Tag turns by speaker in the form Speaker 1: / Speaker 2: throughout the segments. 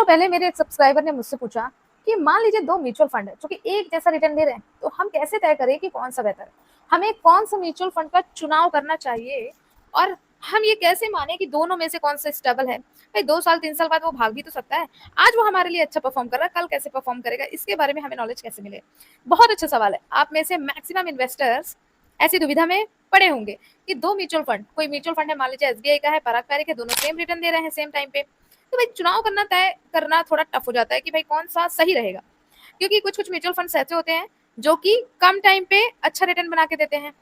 Speaker 1: पहले मेरे एक सब्सक्राइबर ने मुझसे पूछा कि मान लीजिए दो म्यूचुअल फंड है जो कि एक जैसा रिटर्न दे रहे हैं, तो हम कैसे तय करें कि कौन सा बेहतर है, हमें कौन सा म्यूचुअल फंड का चुनाव करना चाहिए और हम ये कैसे माने कि दोनों में से कौन सा स्टेबल है। भाई 2 साल 3 साल बाद वो भाग भी तो सकता है। आज वो हमारे लिए अच्छा परफॉर्म कर रहा है, कल कैसे परफॉर्म करेगा, इसके बारे में हमें नॉलेज कैसे मिले। बहुत अच्छा सवाल है। आप में से मैक्सिमम इन्वेस्टर्स ऐसी दुविधा में पड़े होंगे कि दो म्यूचुअल फंड, कोई म्यूचुअल फंड है मान लीजिए एसबीआई का है, पारस्परिक है, दोनों सेम रिटर्न दे रहे हैं सेम टाइम पे, तो भाई चुनाव करना तय करना थोड़ा टफ हो जाता है कि भाई कौन सा सही रहेगा। क्योंकि कुछ कुछ म्यूचुअल फंड ऐसे होते हैं जो कि कम टाइम पे अच्छा रिटर्न बना के देते हैं,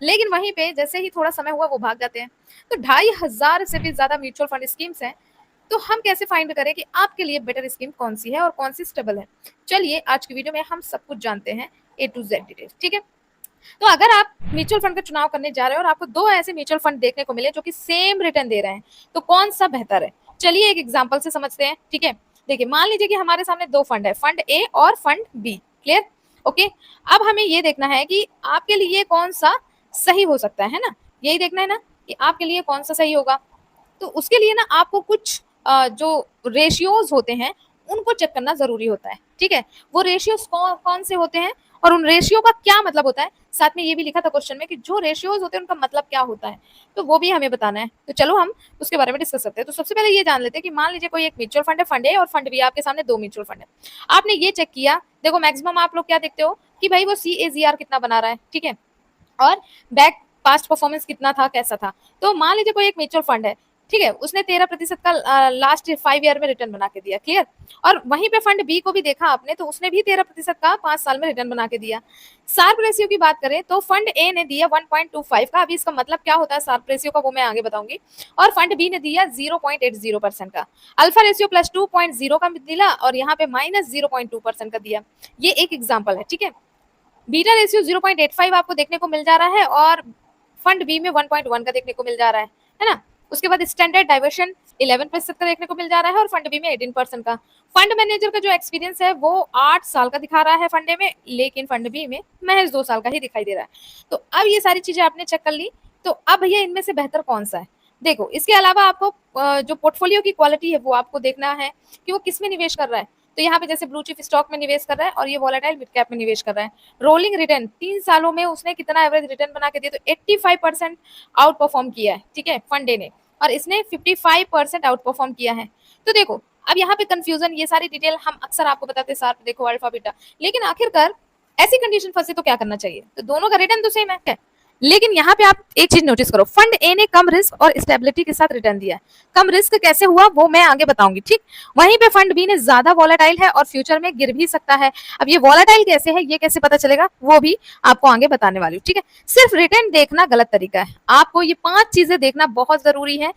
Speaker 1: लेकिन वहीं पे जैसे ही थोड़ा समय हुआ वो भाग जाते हैं। तो 2,500 से भी ज्यादा म्यूचुअल फंड स्कीम्स हैं। तो हम कैसे फाइंड करें कि आपके लिए बेटर स्कीम कौन सी है और कौन सी स्टेबल है। चलिए आज की वीडियो में हम सब कुछ जानते हैं, A to Z डिटेल। ठीक है, तो अगर आप म्यूचुअल फंड का चुनाव करने जा रहे हो और आपको दो ऐसे म्यूचुअल फंड देखने को मिले जो कि सेम रिटर्न दे रहे हैं, तो कौन सा बेहतर है। चलिए एक एग्जांपल से समझते हैं। ठीक है, देखिए मान लीजिए कि हमारे सामने दो फंड है, फंड ए और फंड बी। क्लियर? ओके, अब हमें ये देखना है कि आपके लिए कौन सा सही हो सकता है ना, यही देखना है ना कि आपके लिए कौन सा सही होगा। तो उसके लिए ना आपको कुछ जो रेशियोज होते हैं उनको चेक करना जरूरी होता है। ठीक है, वो रेशियोज कौन से होते हैं और उन रेशियो का क्या मतलब होता है, साथ में ये भी लिखा था क्वेश्चन में कि जो रेशियोज होते हैं उनका मतलब क्या होता है, तो वो भी हमें बताना है। तो चलो हम उसके बारे में डिस्कस करते हैं। तो सबसे पहले ये जान लेते हैं कि मान लीजिए कोई एक म्यूचुअल फंड है, फंड ए और फंड बी, आपके सामने दो म्यूचुअल फंड है। आपने ये चेक किया, देखो मैक्सिमम आप लोग क्या देखते हो कि भाई वो CAGR कितना बना रहा है। ठीक है, और बैक पास्ट परफॉर्मेंस कितना था, कैसा था। तो मान लीजिए कोई एक म्यूचुअल फंड है, ठीक है, उसने 13% का लास्ट 5 ईयर में रिटर्न बना के दिया। क्लियर? और वहीं पे फंड बी को भी देखा आपने, तो उसने भी 13% का 5 साल में रिटर्न बना के दिया। शार्प रेशियो की बात करें तो फंड ए ने दिया 1.25 का। अभी इसका मतलब क्या होता है शार्प रेशियो का, वो मैं आगे बताऊंगी। और फंड बी ने दिया 0.80% का। अल्फा रेशियो +2.0 का दिला और यहाँ पे -0.2% का दिया। ये एक एग्जाम्पल है। ठीक है, बीटा रेशियो 0.85 आपको देखने को मिल जा रहा है और फंड बी में 1.1 का देखने को मिल जा रहा है ना। उसके बाद स्टैंडर्ड डाइवर्शन 11% का देखने को मिल जा रहा है और फंड बी में 18% का। फंड मैनेजर का जो एक्सपीरियंस है वो 8 साल का दिखा रहा है फंड ए में, लेकिन फंड बी में महज 2 साल का ही दिखाई दे रहा है। तो अब ये सारी चीजें आपने चेक कर ली, तो अब भैया इनमें से बेहतर कौन सा है। देखो इसके अलावा आपको जो पोर्टफोलियो की क्वालिटी है वो आपको देखना है कि वो किस में निवेश कर रहा है। तो यहाँ पे जैसे ब्लू चिप स्टॉक में निवेश कर रहा है और ये वॉलेटाइल मिड कैप में निवेश कर रहा है। रोलिंग रिटर्न 3 सालों में उसने कितना एवरेज रिटर्न बना के दिया, तो 85% आउट परफॉर्म किया है। ठीक है, फंड डे ने, और इसने 55% आउट परफॉर्म किया है। तो देखो अब यहाँ पे कंफ्यूजन, ये सारी डिटेल हम अक्सर आपको बताते हैं सार देखो अल्फा बीटा, लेकिन आखिरकार ऐसी कंडीशन फंसे तो क्या करना चाहिए। तो दोनों का रिटर्न तो सेम है, लेकिन यहाँ पे आप एक चीज नोटिस करो, फंड ए ने कम रिस्क और स्टेबिलिटी के साथ रिटर्न दिया है। कम रिस्क कैसे हुआ वो मैं आगे बताऊंगी। ठीक, वहीं पे फंड बी ने ज्यादा वॉलेटाइल है और फ्यूचर में गिर भी सकता है। अब ये वॉलेटाइल कैसे है, ये कैसे पता चलेगा, वो भी आपको आगे बताने वाली हूँ। ठीक है, सिर्फ रिटर्न देखना गलत तरीका है, आपको ये 5 चीजें देखना बहुत जरूरी है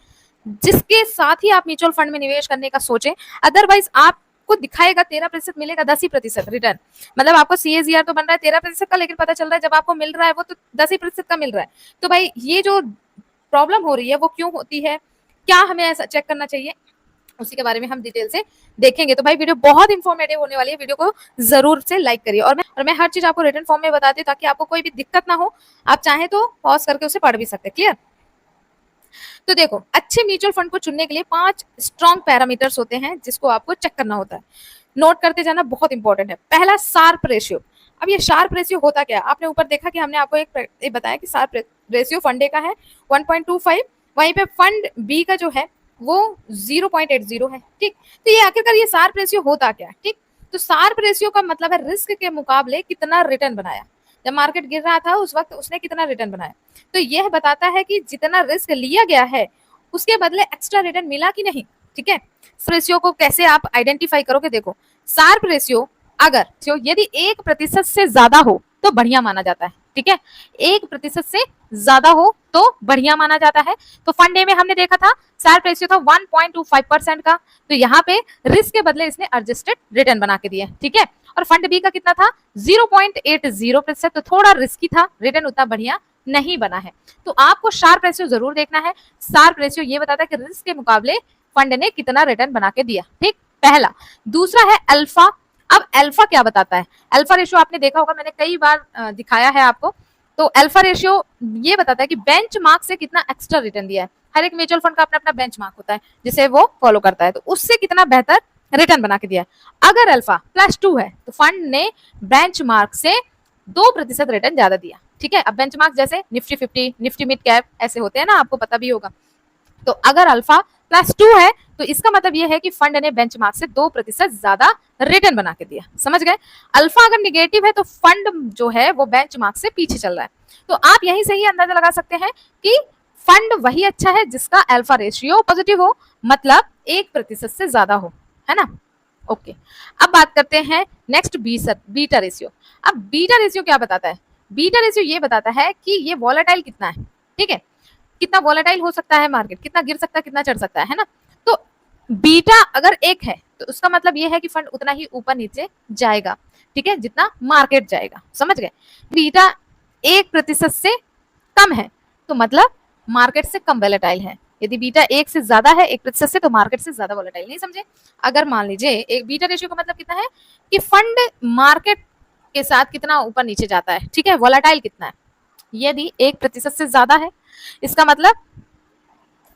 Speaker 1: जिसके साथ ही आप म्यूचुअल फंड में निवेश करने का सोचें। अदरवाइज आपको दिखाएगा 13% मिलेगा, 10% रिटर्न, मतलब आपको CAGR तो बन रहा है 13% का, लेकिन पता चल रहा है जब आपको मिल रहा है वो तो 10% का मिल रहा है। तो भाई ये जो प्रॉब्लम हो रही है वो क्यों होती है, क्या हमें ऐसा चेक करना चाहिए, उसी के बारे में हम डिटेल से देखेंगे। तो भाई वीडियो बहुत इंफॉर्मेटिव होने वाली है, वीडियो को जरूर से लाइक करिए। और मैं हर चीज आपको रिटर्न फॉर्म में बताती हूँ ताकि आपको कोई भी दिक्कत ना हो, आप चाहे तो पॉज करके उसे पढ़ भी सकते हैं। क्लियर? तो देखो अच्छे म्यूचुअल फंड को चुनने के लिए 5 स्ट्रॉन्ग पैरामीटर्स होते हैं जिसको आपको चेक करना होता है, नोट करते जाना बहुत इंपॉर्टेंट है। पहला शार्प रेशियो। अब ये शार्प रेशियो होता क्या है, आपने ऊपर देखा कि हमने आपको एक बताया कि शार्प रेशियो फंड ए का है 1.25, वहीं पे फंड बी का जो है वो 0.80 है। ठीक, तो ये आखिरकार ये शार्प रेशियो होता क्या है। ठीक, तो शार्प रेशियो का मतलब है रिस्क के मुकाबले कितना रिटर्न बनाया। जब मार्केट गिर रहा था उस वक्त उसने कितना रिटर्न बनाया, तो यह बताता है कि जितना रिस्क लिया गया है उसके बदले एक्स्ट्रा रिटर्न मिला कि नहीं। ठीक है, रेशियो को कैसे आप आइडेंटिफाई करोगे, देखो शार्प रेशियो अगर यदि 1% से ज्यादा हो तो बढ़िया माना जाता है। ठीक है, 1% से ज्यादा हो तो बढ़िया माना जाता है। तो फंड ए में हमने देखा था शार्प रेशियो था 1.25% का, तो यहाँ पे रिस्क के बदले इसने एडजस्टेड रिटर्न बना के दिया। ठीक है, और फंड बी का कितना था 0.80%, तो थोड़ा रिस्की था, रिटर्न उतना बढ़िया नहीं बना है। तो आपको शार्प रेशियो जरूर देखना है। शार्प रेशियो ये बताता है कि रिस्क के मुकाबले फंड ने कितना रिटर्न बना के दिया। ठीक, पहला। दूसरा है अल्फा। अब अल्फा क्या बताता है, अल्फा रेशियो आपने देखा होगा, मैंने कई बार दिखाया है आपको। तो अल्फा रेशियो ये बताता है कि बेंचमार्क से कितना एक्स्ट्रा रिटर्न दिया है। हर एक म्यूचुअल फंड का अपना अपना बेंचमार्क होता है जिसे वो फॉलो करता है, तो उससे कितना बेहतर रिटर्न बना के दिया है। अगर अल्फा +2 है तो फंड ने बेंचमार्क से 2% रिटर्न ज्यादा दिया। ठीक है, अब बेंचमार्क जैसे निफ्टी 50, निफ्टी मिड कैप ऐसे होते हैं ना, आपको पता भी होगा। तो अगर अल्फा +2 है तो इसका मतलब यह है कि फंड ने बेंचमार्क से 2% ज्यादा रिटर्न बना के दिया। समझ गए? अल्फा अगर निगेटिव है तो फंड जो है वो बेंचमार्क से पीछे चल रहा है। तो आप यहीं से ही अंदाजा लगा सकते हैं कि फंड वही अच्छा है जिसका अल्फा रेशियो पॉजिटिव हो, मतलब 1% से ज्यादा हो, है ना। ओके, अब बात करते हैं नेक्स्ट बीटा रेशियो। अब बीटा रेशियो क्या बताता है? बीटा रेशियो ये बताता है कि ये वॉलेटाइल कितना है। ठीक है, कितना वॉलेटाइल हो सकता है मार्केट, कितना गिर सकता है, कितना चढ़ सकता है ना। तो बीटा अगर 1 है तो उसका मतलब ये है कि फंड उतना ही ऊपर नीचे जाएगा, ठीक है, जितना मार्केट जाएगा। समझ गए? बीटा 1% से कम है तो मतलब मार्केट से कम वॉलेटाइल है। यदि बीटा 1 से ज्यादा है 1% से, तो मार्केट से ज्यादा वॉलेटाइल। नहीं समझे? अगर मान लीजिए एक बीटा रेशियो का मतलब कितना है कि फंड मार्केट के साथ कितना ऊपर नीचे जाता है, ठीक है, वॉलेटाइल कितना है। यदि 1% से ज्यादा है इसका मतलब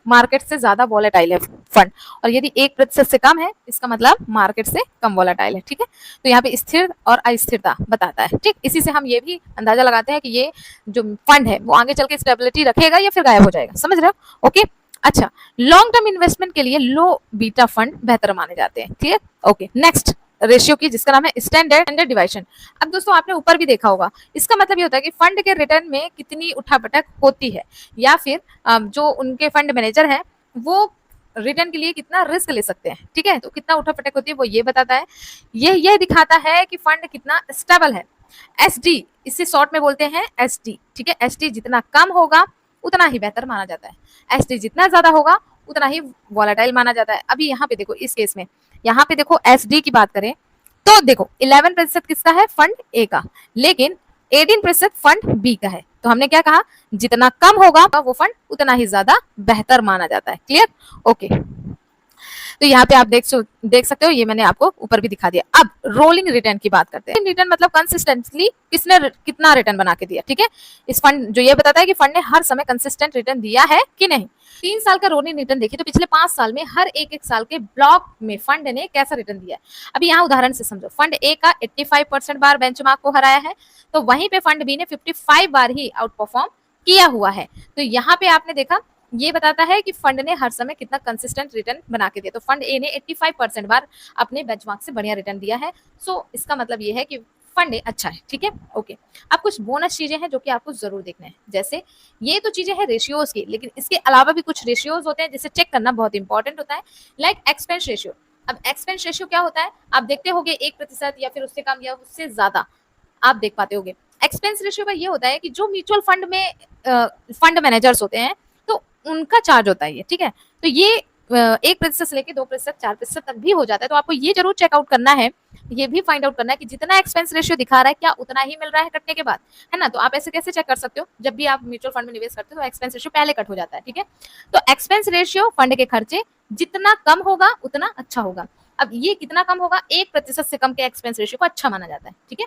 Speaker 1: मार्केट से ज्यादा वॉलेटाइल है फंड, और यदि 1% से कम है इसका मतलब मार्केट से कम वॉलेटाइल है। ठीक है, तो यहाँ पे स्थिर और अस्थिरता बताता है। ठीक, इसी से हम ये भी अंदाजा लगाते हैं कि ये जो फंड है वो आगे चल के स्टेबिलिटी रखेगा या फिर गायब हो जाएगा। समझ रहे हो? ओके, अच्छा, लॉन्ग टर्म इन्वेस्टमेंट के लिए लो बीटा फंड बेहतर माने जाते हैं। ठीक है, ओके, नेक्स्ट रेशियो की जिसका नाम है स्टैंडर्ड डिवाइशन। अब दोस्तों आपने ऊपर भी देखा होगा, इसका मतलब ये होता है कि फंड के रिटर्न में कितनी उठापटक होती है, या फिर जो उनके फंड मैनेजर हैं वो रिटर्न के लिए कितना रिस्क ले सकते हैं। ठीक है, तो कितना उठापटक होती है वो ये बताता है। ये दिखाता है कि फंड कितना स्टेबल है। एसडी, इसे शॉर्ट में बोलते हैं एसडी। ठीक है, एसडी जितना कम होगा उतना ही बेहतर माना जाता है, एसडी जितना ज्यादा होगा उतना ही वॉलेटाइल माना जाता है। अभी यहाँ पे देखो, इस केस में यहाँ पे देखो एसडी की बात करें तो देखो 11% किसका है? फंड ए का, लेकिन 18% फंड बी का है। तो हमने क्या कहा? जितना कम होगा वो फंड उतना ही ज्यादा बेहतर माना जाता है। क्लियर? ओके, तो यहाँ पे आप देख सकते हो, ये मैंने आपको ऊपर भी दिखा दिया। अब रोलिंग रिटर्न की बात करते हैं। रिटर्न मतलब कंसिस्टेंटली किसने कितना रिटर्न बना के दिया। ठीक है, इस फंड जो ये बताता है कि फंड ने हर समय कंसिस्टेंट रिटर्न दिया है कि नहीं। 3 साल का रोलिंग रिटर्न देखिए तो पिछले 5 साल में हर एक साल के ब्लॉक में फंड ने कैसा रिटर्न दिया है। अभी यहाँ उदाहरण से समझो, फंड ए का 85% बार बेंचमार्क को हराया है, तो वहीं पे फंड बी ने 55 बार ही आउट परफॉर्म किया हुआ है। तो यहाँ पे आपने देखा, ये बताता है कि फंड ने हर समय कितना कंसिस्टेंट रिटर्न बना के दिया। तो फंड ए ने 85% बार अपने बेंचमार्क से बढ़िया रिटर्न दिया है। सो इसका मतलब ये है कि फंड ए अच्छा है। ठीक है, ओके, अब कुछ बोनस चीजें हैं जो कि आपको जरूर देखना है। जैसे ये तो चीजें हैं रेशियोज की, लेकिन इसके अलावा भी कुछ रेशियोज होते हैं जिसे चेक करना बहुत इंपॉर्टेंट होता है, लाइक एक्सपेंस रेशियो। अब एक्सपेंस रेशियो क्या होता है? आप देखते होगे 1% या फिर उससे कम या उससे ज्यादा आप देख पाते होगे। एक्सपेंस रेशियो का ये होता है कि जो म्यूचुअल फंड में फंड मैनेजर्स होते हैं तो उनका चार्ज होता है ये। ठीक है, तो ये 1% से लेकर 2%, 4% तक भी हो जाता है। तो आपको ये जरूर चेकआउट करना है, ये भी फाइंड आउट करना है कि जितना एक्सपेंस रेशियो दिखा रहा है क्या उतना ही मिल रहा है कटने के बाद, है ना। तो आप ऐसे कैसे चेक कर सकते हो? जब भी आप म्यूचुअल फंड में निवेश करते हो तो एक्सपेंस रेशियो पहले कट हो जाता है। ठीक है, तो एक्सपेंस रेशियो फंड के खर्चे जितना कम होगा उतना अच्छा होगा। अब ये कितना कम होगा? 1% से कम के एक्सपेंस रेशियो को अच्छा माना जाता है। ठीक है,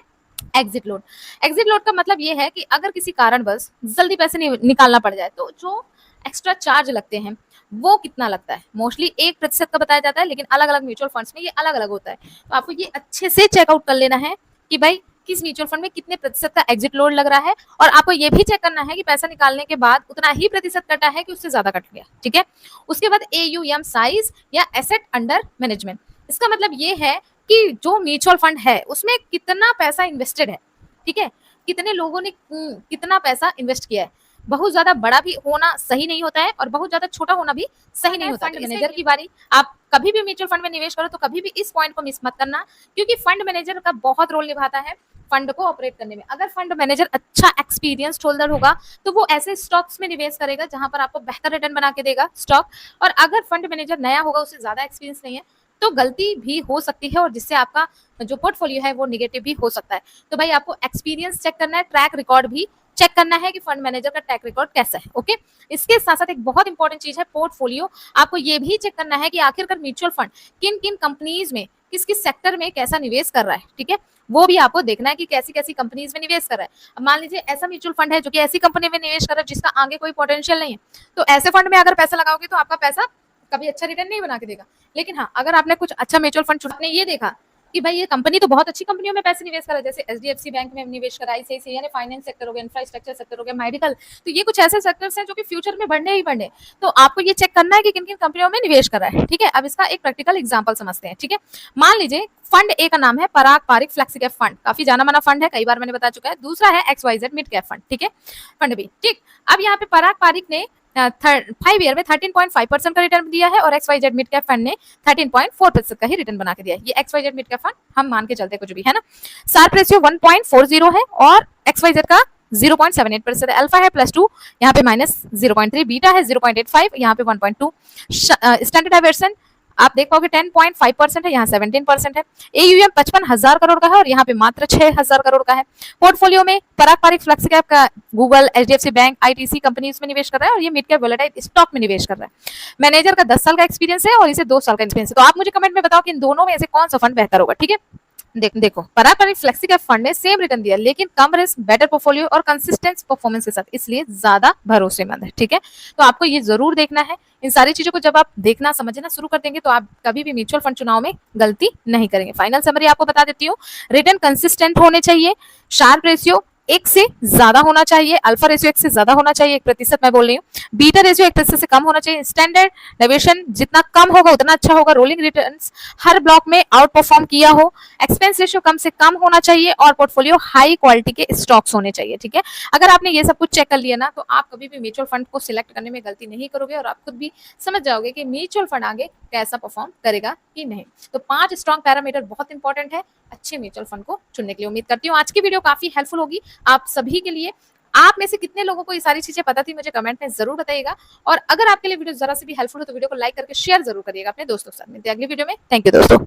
Speaker 1: एग्जिट लोड। एग्जिट लोड का मतलब ये है कि अगर किसी कारण बस जल्दी पैसे निकालना पड़ जाए तो जो एक्स्ट्रा चार्ज लगते हैं वो कितना लगता है। मोस्टली 1% का बताया जाता है, लेकिन अलग अलग म्यूचुअल फंड्स में ये अलग अलग होता है। तो आपको ये अच्छे से चेकआउट कर लेना है कि भाई किस म्यूचुअल फंड में कितने प्रतिशत का एग्जिट लोड लग रहा है, और आपको ये भी चेक करना है कि पैसा निकालने के बाद उतना ही प्रतिशत कटा है कि उससे ज्यादा कट गया। ठीक है, उसके बाद AUM साइज या एसेट अंडर मैनेजमेंट। इसका मतलब ये है कि जो म्यूचुअल फंड है उसमें कितना पैसा इन्वेस्टेड है। ठीक है, कितने लोगों ने कितना पैसा इन्वेस्ट किया है। बहुत ज्यादा बड़ा भी होना सही नहीं होता है और बहुत ज्यादा छोटा होना भी सही नहीं होता। फंड मैनेजर की बारी, आप कभी भी म्यूचुअल फंड में निवेश करो तो कभी भी इस पॉइंट को मिस मत करना, क्योंकि फंड मैनेजर का बहुत रोल निभाता है फंड को ऑपरेट करने में। अगर फंड मैनेजर अच्छा एक्सपीरियंस्ड होल्डर होगा तो वो ऐसे स्टॉक्स में निवेश करेगा जहां पर आपको बेहतर रिटर्न बना के देगा स्टॉक। और अगर फंड मैनेजर नया होगा, उससे ज्यादा एक्सपीरियंस नहीं है, तो गलती भी हो सकती है और जिससे आपका जो पोर्टफोलियो है वो निगेटिव भी हो सकता है। तो भाई आपको एक्सपीरियंस चेक करना है, ट्रैक रिकॉर्ड भी चेक करना है कि फंड मैनेजर का ट्रैक रिकॉर्ड कैसा है। ओके, इसके साथ साथ एक बहुत इंपॉर्टेंट चीज है पोर्टफोलियो। आपको ये भी चेक करना है कि आखिरकार म्यूचुअल फंड किन किन कंपनीज में, किस किस सेक्टर में कैसा निवेश कर रहा है। ठीक है, वो भी आपको देखना है कि कैसी कैसी कंपनीज में निवेश कर रहा है। अब मान लीजिए ऐसा म्यूचुअल फंड है जो कि ऐसी कंपनी में निवेश कर रहा है जिसका आगे कोई पोटेंशियल नहीं है, तो ऐसे फंड में अगर पैसा लगाओगे तो आपका पैसा कभी अच्छा रिटर्न नहीं बना के देगा। लेकिन हाँ, अगर आपने कुछ अच्छा म्यूचुअल फंड चुना, आपने ये देखा कि भाई ये कंपनी तो बहुत अच्छी कंपनियों में पैसे निवेश करा, जैसे एचडीएफसी बैंक में निवेश करा, आईसीआईसीआई यानी फाइनेंस सेक्टर हो गया, इंफ्रास्ट्रक्चर सेक्टर हो गया, मेडिकल, तो ये कुछ ऐसे सेक्टर्स हैं जो कि फ्यूचर में बढ़ने ही बढ़ने। तो आपको ये चेक करना है कि किन किन कंपनियों में निवेश करा है। ठीक है, अब इसका एक प्रैक्टिकल एग्जाम्पल समझते हैं। ठीक है, मान लीजिए फंड ए का नाम है पराग पारिक फ्लेक्सी कैप फंड, काफी जाना माना फंड है, कई बार मैंने बता चुका है। दूसरा है XYZ मिड कैप फंड। ठीक है, फंड बी। ठीक, अब यहाँ पे पराग पारिक ने 5 ईयर में 13.5% का रिटर्न दिया है और XYZ मिड कैप फंड ने 13.4% का ही रिटर्न बना के दिया है। ये XYZ मिड कैप फंड हम मान के चलते कुछ भी है ना। शार्प रेशियो 1.40 है और XYZ का 0.78% है। अल्फा है +2, यहाँ पे -0.3, बीटा है 0.85, यहाँ पे 1.2। स्टैंडर्ड डाइवर्सन आप देख पाओगे 10.5% है, यहाँ 17% है। AUM 55,000 करोड़ का है और यहाँ पे मात्र 6,000 करोड़ का है। पोर्टफोलियो में पराग पारिक फ्लेक्सी कैप का Google, HDFC bank, ITC company इसमें निवेश कर रहा है और ये मिड कैप वोलेटाइल स्टॉक में निवेश कर रहा है। मैनेजर का 10 साल का एक्सपीरियंस है और इसे 2 साल का एक्सपीरियंस है। तो आप मुझे कमेंट में बताओ कि इन दोनों में से कौन सा फंड बेहतर होगा। ठीक है, देखो पराग पारिक फ्लेक्सी कैप फंड ने सेम रिटर्न दिया लेकिन कम रिस्क, बेटर पोर्टफोलियो और कंसिस्टेंट परफॉर्मेंस के साथ, इसलिए ज्यादा भरोसेमंद है। ठीक है, तो आपको ये जरूर देखना है। इन सारी चीजों को जब आप देखना समझना शुरू कर देंगे तो आप कभी भी म्यूचुअल फंड चुनाव में गलती नहीं करेंगे। फाइनल समरी आपको बता देती हूँ, रिटर्न कंसिस्टेंट होने चाहिए, शार्प रेशियो 1 से ज्यादा होना चाहिए, अल्फा रेशियो 1 से ज्यादा होना चाहिए, 1% मैं बोल रही हूँ, बीटा रेशियो 1% से कम होना चाहिए, स्टैंडर्ड डेविएशन जितना कम होगा उतना अच्छा होगा, रोलिंग रिटर्न्स हर ब्लॉक में आउट परफॉर्म किया हो, एक्सपेंस रेशियो कम से कम होना चाहिए और पोर्टफोलियो हाई क्वालिटी के स्टॉक्स होने चाहिए। ठीक है, अगर आपने ये सब कुछ चेक कर लिया ना तो आप कभी भी म्यूचुअल फंड को सिलेक्ट करने में गलती नहीं करोगे और आप खुद भी समझ जाओगे कि म्यूचुअल फंड आगे कैसा परफॉर्म करेगा कि नहीं। तो 5 स्ट्रॉन्ग पैरामीटर बहुत इंपॉर्टेंट है अच्छे म्यूचुअल फंड को चुनने के लिए। उम्मीद करती हूँ आज की वीडियो काफी हेल्पफुल होगी आप सभी के लिए। आप में से कितने लोगों को ये सारी चीजें पता थी मुझे कमेंट में जरूर बताइएगा और अगर आपके लिए वीडियो जरा से भी हेल्पफुल हो तो वीडियो को लाइक करके शेयर जरूर करिएगा अपने दोस्तों के साथ। मिलते हैं अगली वीडियो में। थैंक यू दोस्तों।